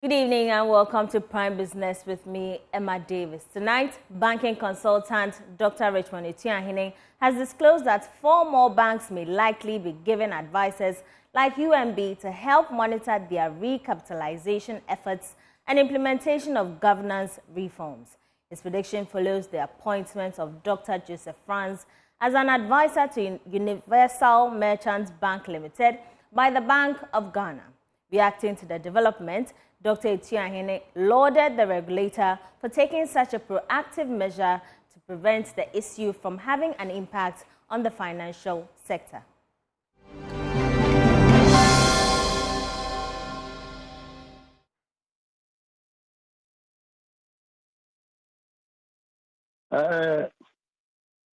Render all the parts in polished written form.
Good evening and welcome to Prime Business with me, Emma Davis. Tonight, banking consultant Dr. Richmond Etiahin has disclosed that 4 more banks may likely be giving advisors like UMB to help monitor their recapitalization efforts and implementation of governance reforms. His prediction follows the appointment of Dr. Joseph Franz as an advisor to Universal Merchant Bank Limited by the Bank of Ghana. Reacting to the development, Dr. Etiahin lauded the regulator for taking such a proactive measure to prevent the issue from having an impact on the financial sector.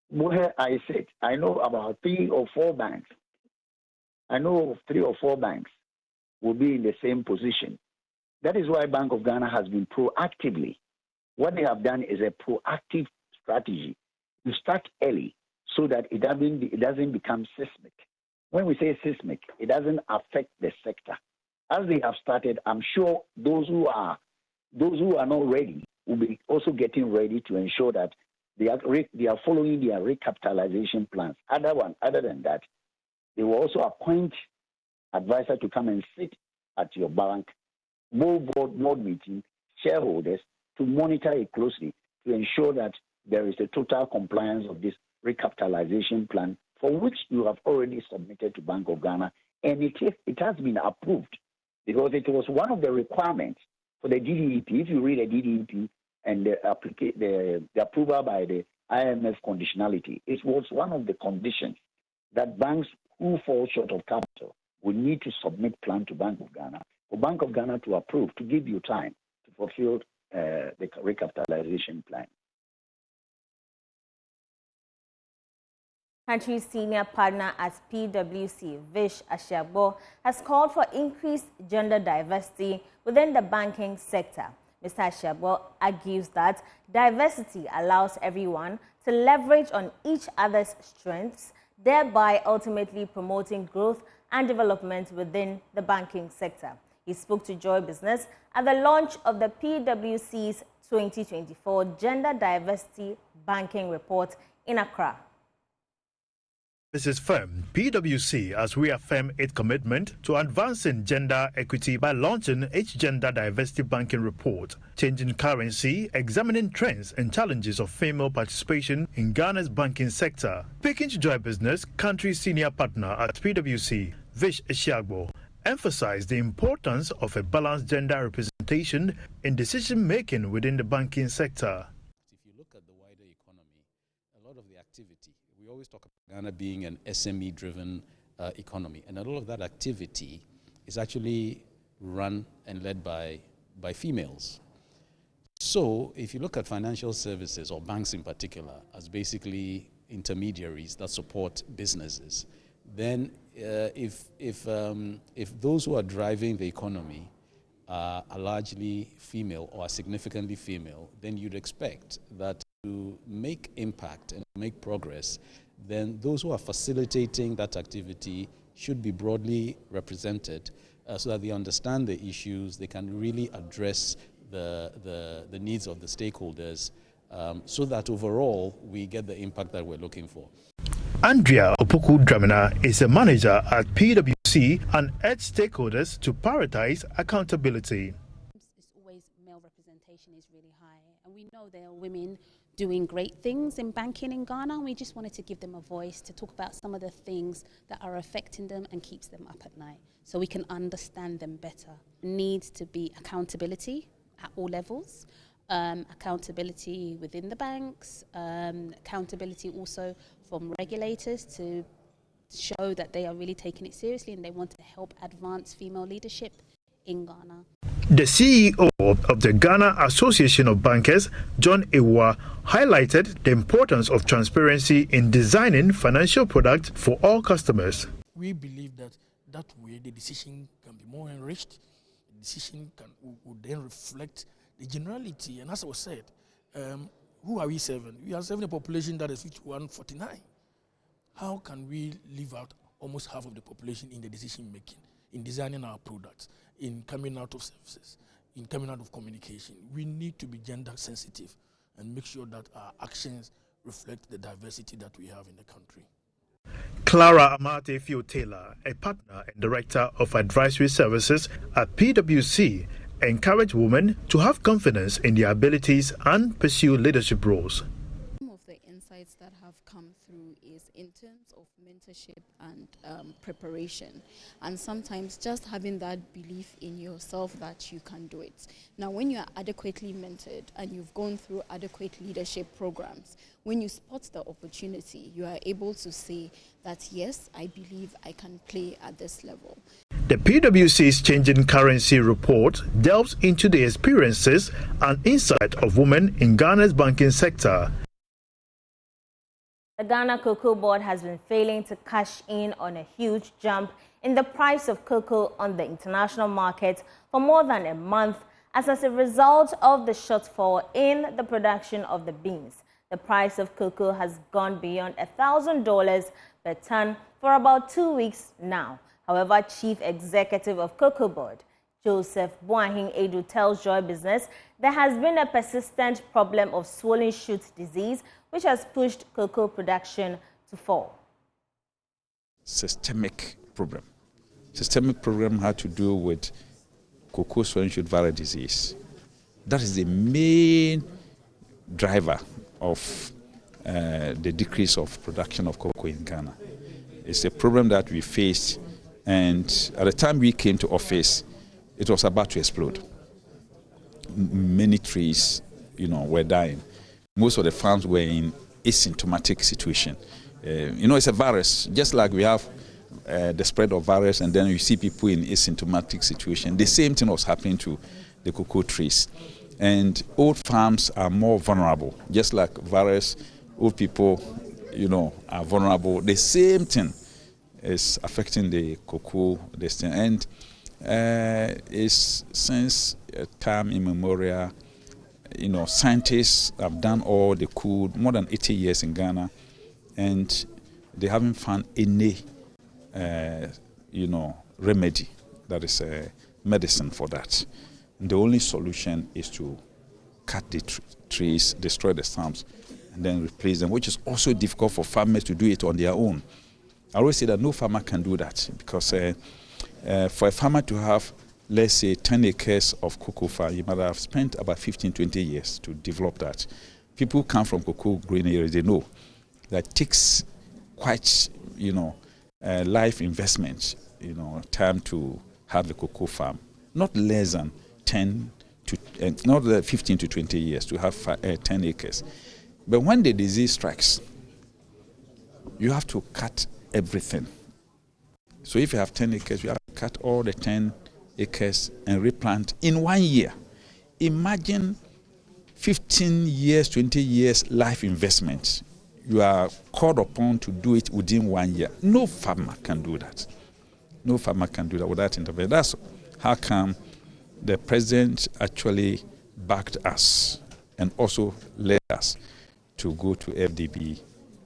Where I said, I know about 3 or 4 banks. I know of 3 or 4 banks will be in the same position. That is why Bank of Ghana has been proactively. What they have done is a proactive strategy to start early so that it doesn't become seismic. When we say seismic, it doesn't affect the sector. As they have started, I'm sure those who are not ready will be also getting ready to ensure that they are following their recapitalization plans. Other than that, they will also appoint advisor to come and sit at your bank, board meeting, shareholders, to monitor it closely to ensure that there is a total compliance of this recapitalization plan for which you have already submitted to Bank of Ghana, and it has been approved because it was one of the requirements for the DDEP. If you read the DDEP and the approval by the IMF conditionality, it was one of the conditions that banks who fall short of capital will need to submit plan to Bank of Ghana for Bank of Ghana to approve, to give you time to fulfill the recapitalization plan. Country's senior partner at PwC, Vish Ashiagbo, has called for increased gender diversity within the banking sector. Mr. Ashiagbo argues that diversity allows everyone to leverage on each other's strengths, thereby ultimately promoting growth and development within the banking sector. He spoke to Joy Business at the launch of the PwC's 2024 Gender Diversity Banking Report in Accra. Mrs. Firm, PwC has reaffirmed its commitment to advancing gender equity by launching its Gender Diversity Banking Report, changing currency, examining trends and challenges of female participation in Ghana's banking sector. Speaking to Joy Business, country's senior partner at PwC, Vish Ashiagbo, emphasized the importance of a balanced gender representation in decision-making within the banking sector. If you look at the wider economy, a lot of the activity, we always talk about Ghana being an SME-driven economy, and a lot of that activity is actually run and led by females. So if you look at financial services, or banks in particular, as basically intermediaries that support businesses, then if those who are driving the economy are largely female or are significantly female, then you'd expect that to make impact and make progress, then those who are facilitating that activity should be broadly represented so that they understand the issues, they can really address the needs of the stakeholders so that overall we get the impact that we're looking for. Andrea Opoku-Dramina is a manager at PwC and urged stakeholders to prioritize accountability. It's always male representation is really high, and we know there are women doing great things in banking in Ghana. We just wanted to give them a voice to talk about some of the things that are affecting them and keeps them up at night so we can understand them better. There needs to be accountability at all levels. Accountability within the banks, accountability also from regulators to show that they are really taking it seriously and they want to help advance female leadership in Ghana. The CEO of the Ghana Association of Bankers, John Ewa, highlighted the importance of transparency in designing financial products for all customers. We believe that way the decision can be more enriched, the decision would then reflect the generality, and as I was said, who are we serving? We are serving a population that is 5149. How can we leave out almost half of the population in the decision making, in designing our products, in coming out of services, in coming out of communication. We need to be gender sensitive and make sure that our actions reflect the diversity that we have in the country. Clara Amate Taylor, a partner and director of advisory services at PwC, encouraged women to have confidence in their abilities and pursue leadership roles. Some of the insights that have come through is in terms of mentorship and preparation, and sometimes just having that belief in yourself that you can do it. Now, when you are adequately mentored and you've gone through adequate leadership programs, when you spot the opportunity, you are able to say that, yes, I believe I can play at this level. The PwC's Changing Currency report delves into the experiences and insight of women in Ghana's banking sector. The Ghana Cocoa Board has been failing to cash in on a huge jump in the price of cocoa on the international market for more than a month as a result of the shortfall in the production of the beans. The price of cocoa has gone beyond $1,000 per ton for about 2 weeks now. However, Chief Executive of Cocoa Board, Joseph Boahin Edu, tells Joy Business there has been a persistent problem of swollen shoot disease, which has pushed cocoa production to fall. Systemic problem. Systemic problem had to do with cocoa swollen shoot viral disease. That is the main driver of the decrease of production of cocoa in Ghana. It's a problem that we faced, and at the time we came to office, it was about to explode. Many trees, were dying. Most of the farms were in asymptomatic situation. It's a virus, just like we have the spread of virus, and then you see people in asymptomatic situation. The same thing was happening to the cocoa trees. And old farms are more vulnerable, just like virus. Old people, are vulnerable. The same thing is affecting the cocoa destiny. And it's since time immemorial, scientists have done all they could, more than 80 years in Ghana, and they haven't found any, remedy that is medicine for that. And the only solution is to cut the trees, destroy the stumps, and then replace them, which is also difficult for farmers to do it on their own. I always say that no farmer can do that, because for a farmer to have, let's say, 10 acres of cocoa farm, you might have spent about 15, 20 years to develop that. People who come from cocoa growing areas, they know that takes quite, life investment, time to have a cocoa farm. Not less than 10 to, not 15 to 20 years to have 10 acres. But when the disease strikes, you have to cut everything. So if you have 10 acres, you have to cut all the 10 acres and replant in 1 year. Imagine 15 years, 20 years life investment. You are called upon to do it within 1 year. No farmer can do that. No farmer can do that without intervention. That's how come the president actually backed us and also led us to go to FDB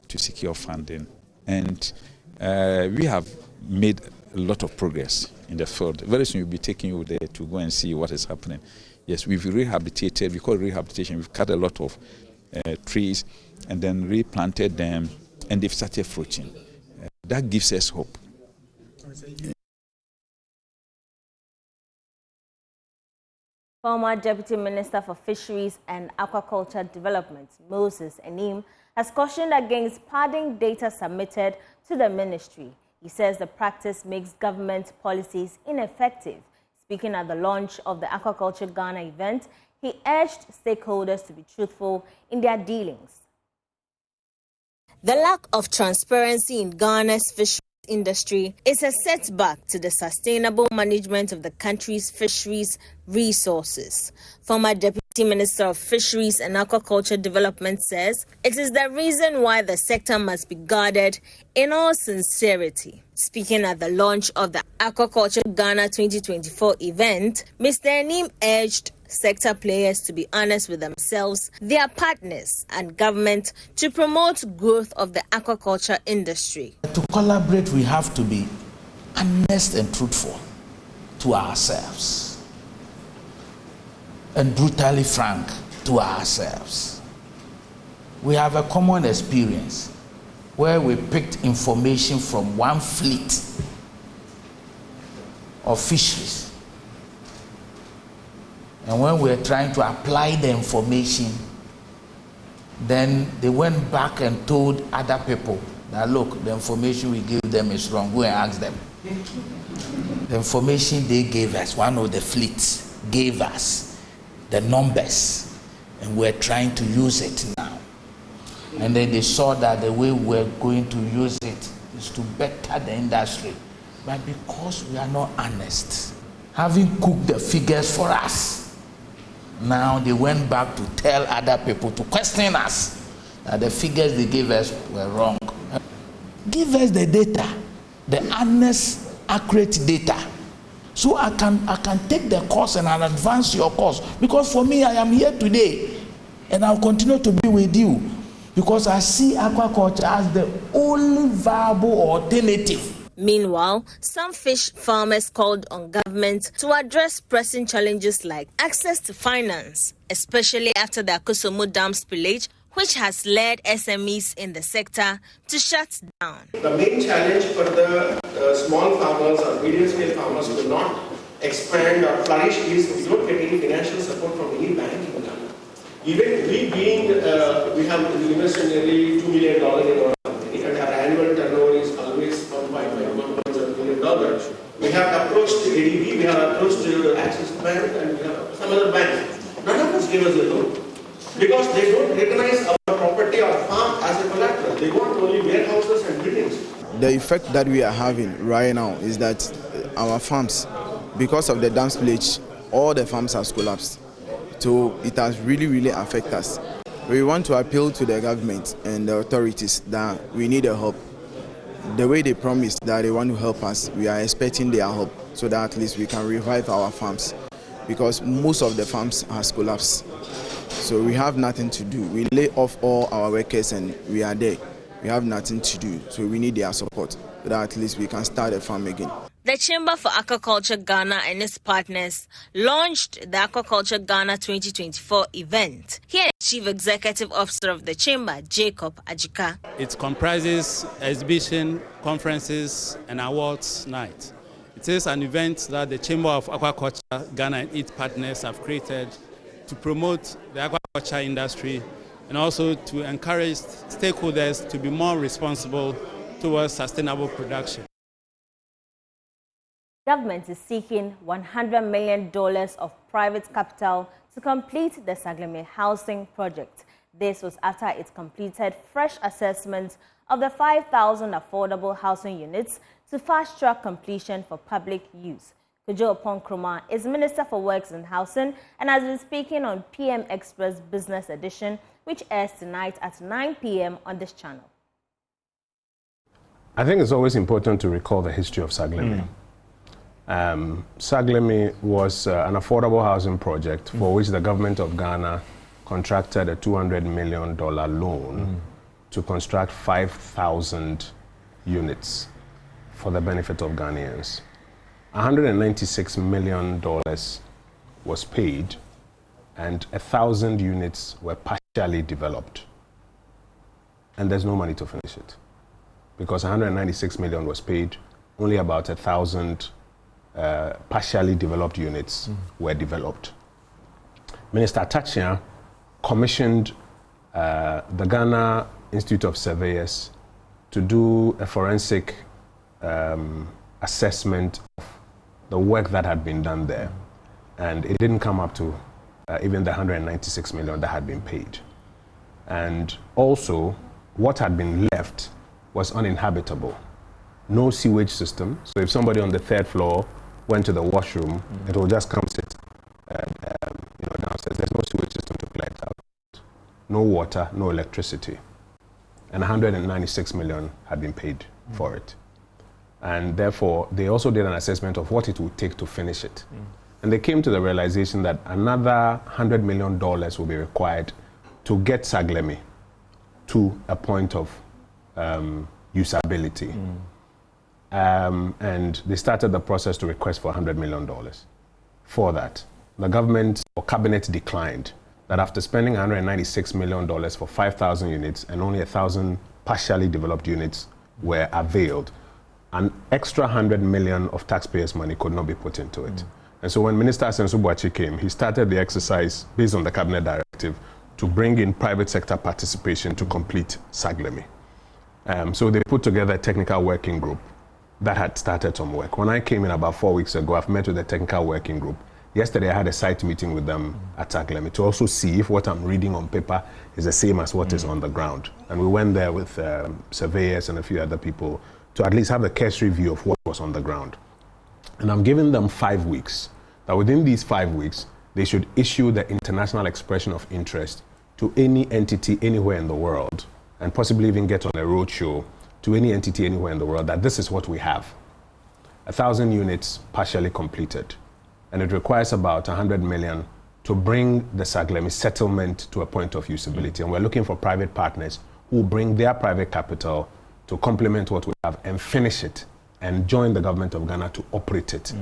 to secure funding. And we have made a lot of progress in the field. Very soon we'll be taking you there to go and see what is happening. Yes, we've rehabilitated, we call it rehabilitation. We've cut a lot of trees and then replanted them, and they've started fruiting. That gives us hope. Former Deputy Minister for Fisheries and Aquaculture Development, Moses Anim, has cautioned against padding data submitted to the ministry. He says the practice makes government policies ineffective. Speaking at the launch of the Aquaculture Ghana event, he urged stakeholders to be truthful in their dealings. The lack of transparency in Ghana's fisheries industry is a setback to the sustainable management of the country's fisheries resources. Former Deputy Minister of Fisheries and Aquaculture Development says it is the reason why the sector must be guarded in all sincerity. Speaking at the launch of the Aquaculture Ghana 2024 event, Mr. Anim urged sector players to be honest with themselves, their partners, and government to promote growth of the aquaculture industry. To collaborate, we have to be honest and truthful to ourselves. and brutally frank to ourselves. We have a common experience where we picked information from one fleet of fisheries. And when we were trying to apply the information, then they went back and told other people that, look, the information we gave them is wrong. Go and ask them. The information they gave us, one of the fleets gave us the numbers, and we're trying to use it now. And then they saw that the way we're going to use it is to better the industry. But because we are not honest, having cooked the figures for us, now they went back to tell other people, to question us, that the figures they gave us were wrong. Give us the data, the honest, accurate data, so I can take the course and I'll advance your course. Because for me, I am here today, and I'll continue to be with you, because I see aquaculture as the only viable alternative. Meanwhile, some fish farmers called on government to address pressing challenges like access to finance, especially after the Akosomo Dam spillage, which has led SMEs in the sector to shut down. The main challenge for the small farmers or medium-scale farmers to not expand or flourish is we don't get any financial support from any bank in Ghana. Even we being, we have invested nearly $2 million in our company, and our annual turnover is always $1.7 million. We have approached ADB, we have approached Axis Bank, and we have some other banks. None of us give us a loan, because they don't recognize our property or farm as a collateral. They want only warehouses and buildings. The effect that we are having right now is that our farms, because of the dam spillage, all the farms have collapsed. So it has really affected us. We want to appeal to the government and the authorities that we need a help. The way they promised that they want to help us, we are expecting their help so that at least we can revive our farms, because most of the farms has collapsed. So we have nothing to do. We lay off all our workers and we are there. We have nothing to do, so we need their support so that at least we can start a farm again. The Chamber for Aquaculture Ghana and its partners launched the Aquaculture Ghana 2024 event. Here, Chief Executive Officer of the Chamber, Jacob Ajika. It comprises exhibition, conferences, and awards night. It is an event that the Chamber of Aquaculture Ghana and its partners have created to promote the aquaculture industry and also to encourage stakeholders to be more responsible towards sustainable production. Government is seeking $100 million of private capital to complete the Sagleme housing project. This was after it completed fresh assessment of the 5,000 affordable housing units to fast-track completion for public use. Kojo Oponkroma is Minister for Works and Housing and has been speaking on PM Express Business Edition, which airs tonight at 9 p.m. on this channel. I think it's always important to recall the history of Sagleme. Sagleme was an affordable housing project for which the government of Ghana contracted a $200 million loan to construct 5,000 units for the benefit of Ghanaians. $196 million was paid and 1,000 units were partially developed. And there's no money to finish it. Because 196 million was paid, only about 1,000 partially developed units were developed. Minister Tachia commissioned the Ghana Institute of Surveyors to do a forensic assessment of the work that had been done there. And it didn't come up to even the 196 million that had been paid. And also, what had been left was uninhabitable. No sewage system. So if somebody on the third floor went to the washroom, it will just come sit downstairs. There's no sewage system to collect out. No water, no electricity. And 196 million had been paid for it. And therefore, they also did an assessment of what it would take to finish it. And they came to the realization that another $100 million will be required to get Sagleme to a point of usability. And they started the process to request for $100 million for that. the government or cabinet declined that after spending $196 million for 5,000 units and only 1,000 partially developed units were availed, an extra 100 million of taxpayers' money could not be put into it. And so when Minister Sensubuachi came, he started the exercise based on the cabinet directive to bring in private sector participation to complete Saglemi. So they put together a technical working group that had started some work. When I came in about 4 weeks ago, I've met with the technical working group. Yesterday, I had a site meeting with them at Saglemi to also see if what I'm reading on paper is the same as what is on the ground. And we went there with surveyors and a few other people to at least have a cursory view of what was on the ground. And I'm giving them 5 weeks, that within these 5 weeks, they should issue the international expression of interest to any entity anywhere in the world, and possibly even get on a roadshow to any entity anywhere in the world, that this is what we have. 1,000 units partially completed. And it requires about 100 million to bring the Saglemi settlement to a point of usability. And we're looking for private partners who will bring their private capital to complement what we have and finish it and join the government of Ghana to operate it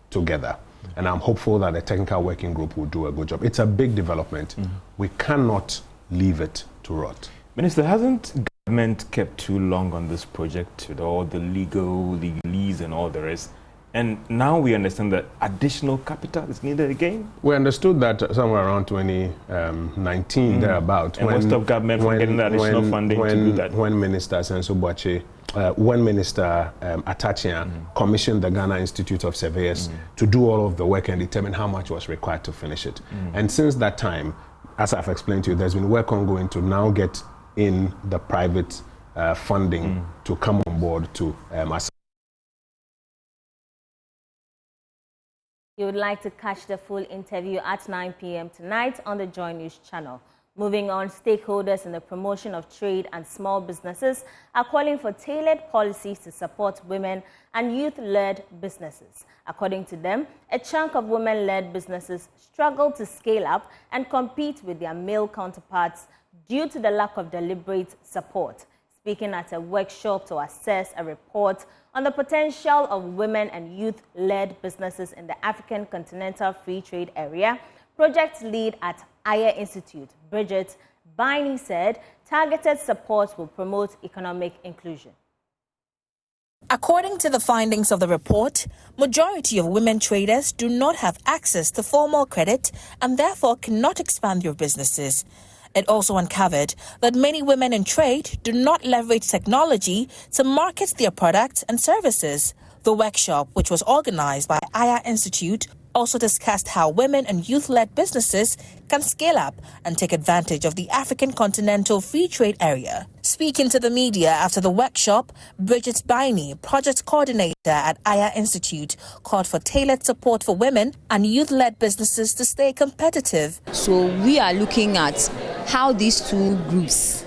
together. And I'm hopeful that the technical working group will do a good job. It's a big development. We cannot leave it to rot. Minister, hasn't government kept too long on this project with all the legalese and all the rest? And now we understand that additional capital is needed again? We understood that somewhere around 2019, thereabout. And what stopped government from getting the additional funding to do that? When Minister Sensubuachi, when Minister Atachian commissioned the Ghana Institute of Surveyors to do all of the work and determine how much was required to finish it. And since that time, as I've explained to you, there's been work ongoing to now get in the private funding to come on board to assist. You would like to catch the full interview at 9 p.m. tonight on the Joy News channel. Moving on, stakeholders in the promotion of trade and small businesses are calling for tailored policies to support women and youth-led businesses. According to them, a chunk of women-led businesses struggle to scale up and compete with their male counterparts due to the lack of deliberate support. Speaking at a workshop to assess a report on the potential of women and youth-led businesses in the African Continental Free Trade Area, project lead at Aya Institute, Bridget Biney, said targeted support will promote economic inclusion. According to the findings of the report, majority of women traders do not have access to formal credit and therefore cannot expand their businesses. It also uncovered that many women in trade do not leverage technology to market their products and services. The workshop, which was organized by Aya Institute, also discussed how women and youth-led businesses can scale up and take advantage of the African Continental Free Trade Area. Speaking to the media after the workshop, Bridget Biney, project coordinator at Aya Institute, called for tailored support for women and youth-led businesses to stay competitive. So we are looking at how these two groups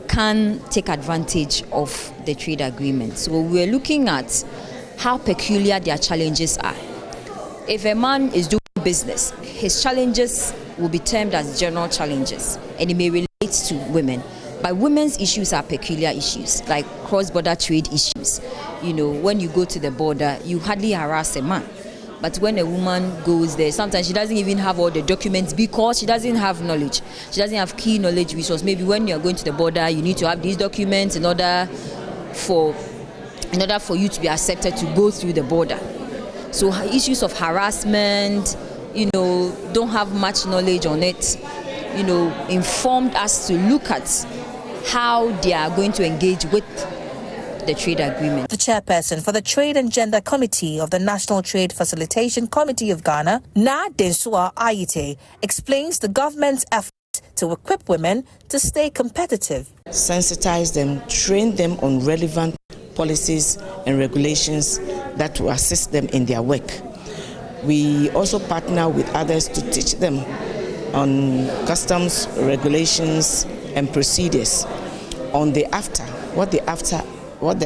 can take advantage of the trade agreement. So we're looking at how peculiar their challenges are. If a man is doing business, his challenges will be termed as general challenges, and it may relate to women. But women's issues are peculiar issues, like cross-border trade issues. You know, when you go to the border, you hardly harass a man. But when a woman goes there, sometimes she doesn't even have all the documents because she doesn't have knowledge. She doesn't have key knowledge resource. Maybe when you're going to the border, you need to have these documents in order for you to be accepted to go through the border. So issues of harassment, don't have much knowledge on it, informed us to look at how they are going to engage with the trade agreement. The chairperson for the Trade and Gender Committee of the National Trade Facilitation Committee of Ghana, Na Densua Ayite, explains the government's effort to equip women to stay competitive. Sensitize them, train them on relevant policies and regulations that will assist them in their work. We also partner with others to teach them on customs, regulations, and procedures on the after, what the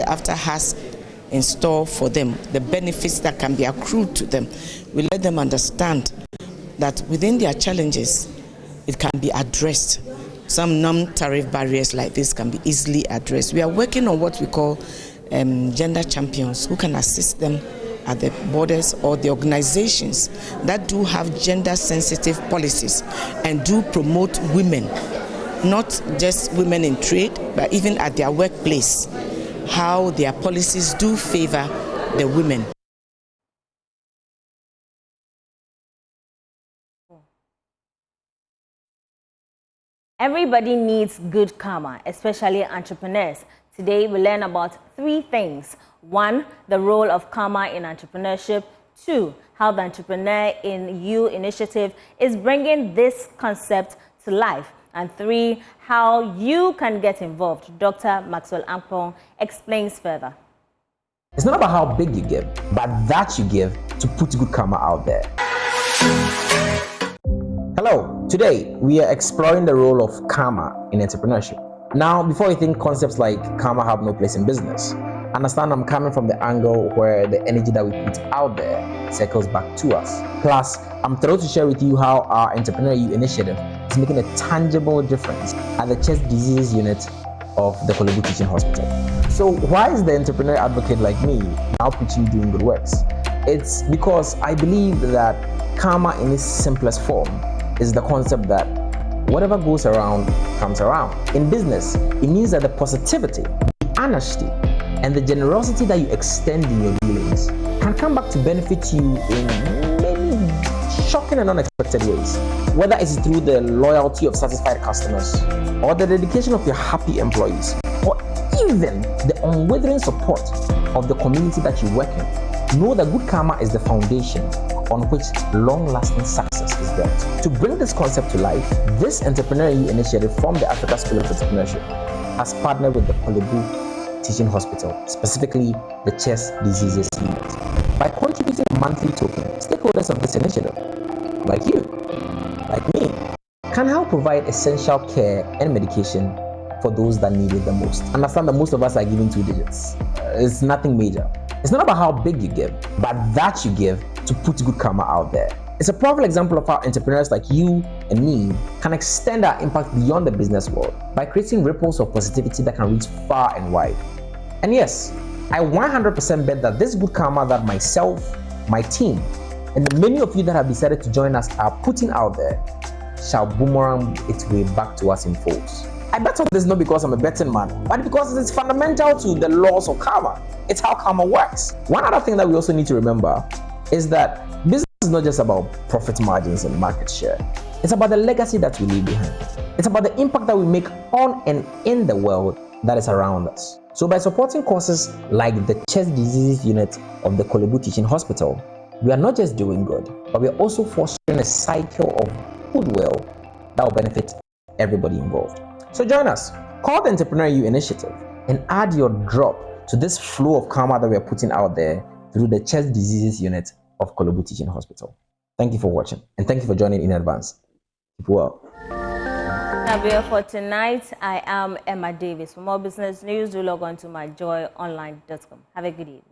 after has in store for them, the benefits that can be accrued to them. We let them understand that within their challenges, it can be addressed. Some non-tariff barriers like this can be easily addressed. We are working on what we call gender champions who can assist them at the borders or the organizations that do have gender-sensitive policies and do promote women, not just women in trade, but even at their workplace, how their policies do favor the women. Everybody needs good karma, especially entrepreneurs. Today, we learn about 3 things. 1, the role of karma in entrepreneurship. 2, how the Entrepreneur in You initiative is bringing this concept to life. And 3, how you can get involved. Dr. Maxwell Ampong explains further. It's not about how big you give, but that you give to put good karma out there. Hello, today we are exploring the role of karma in entrepreneurship. Now, before you think concepts like karma have no place in business, understand I'm coming from the angle where the energy that we put out there circles back to us. Plus, I'm thrilled to share with you how our Entrepreneur You initiative is making a tangible difference at the chest diseases unit of the Kolebu Teaching Hospital. So why is the entrepreneur advocate like me now preaching doing good works? It's because I believe that karma in its simplest form is the concept that whatever goes around comes around. In business, it means that the positivity, the honesty, and the generosity that you extend in your dealings can come back to benefit you in many shocking and unexpected ways. Whether it's through the loyalty of satisfied customers, or the dedication of your happy employees, or even the unwavering support of the community that you work in, know that good karma is the foundation on which long-lasting success is built. To bring this concept to life, this Entrepreneur You initiative from the Africa School of Entrepreneurship has partnered with the Kolebu Teaching Hospital, specifically the Chest Diseases Unit. By contributing a monthly token, stakeholders of this initiative, like you, like me, can help provide essential care and medication for those that need it the most. Understand that most of us are giving 2 digits. It's nothing major. It's not about how big you give, but that you give to put good karma out there. It's a powerful example of how entrepreneurs like you and me can extend our impact beyond the business world by creating ripples of positivity that can reach far and wide. And yes, I 100% bet that this good karma that myself, my team, and the many of you that have decided to join us are putting out there shall boomerang its way back to us in force. I bet on this not because I'm a betting man, but because it's fundamental to the laws of karma. It's how karma works. One other thing that we also need to remember is that business is not just about profit margins and market share. It's about the legacy that we leave behind. It's about the impact that we make on and in the world that is around us. So by supporting causes like the Chest Diseases Unit of the Kolebu Teaching Hospital, we are not just doing good, but we are also fostering a cycle of goodwill that will benefit everybody involved. So join us, call the Entrepreneur You initiative, and add your drop to this flow of karma that we are putting out there through the Chest Diseases Unit of Kolebu Teaching Hospital. Thank you for watching, and thank you for joining in advance. Keep well. For tonight, I am Emma Davis. For more business news, do log on to myjoyonline.com. Have a good evening.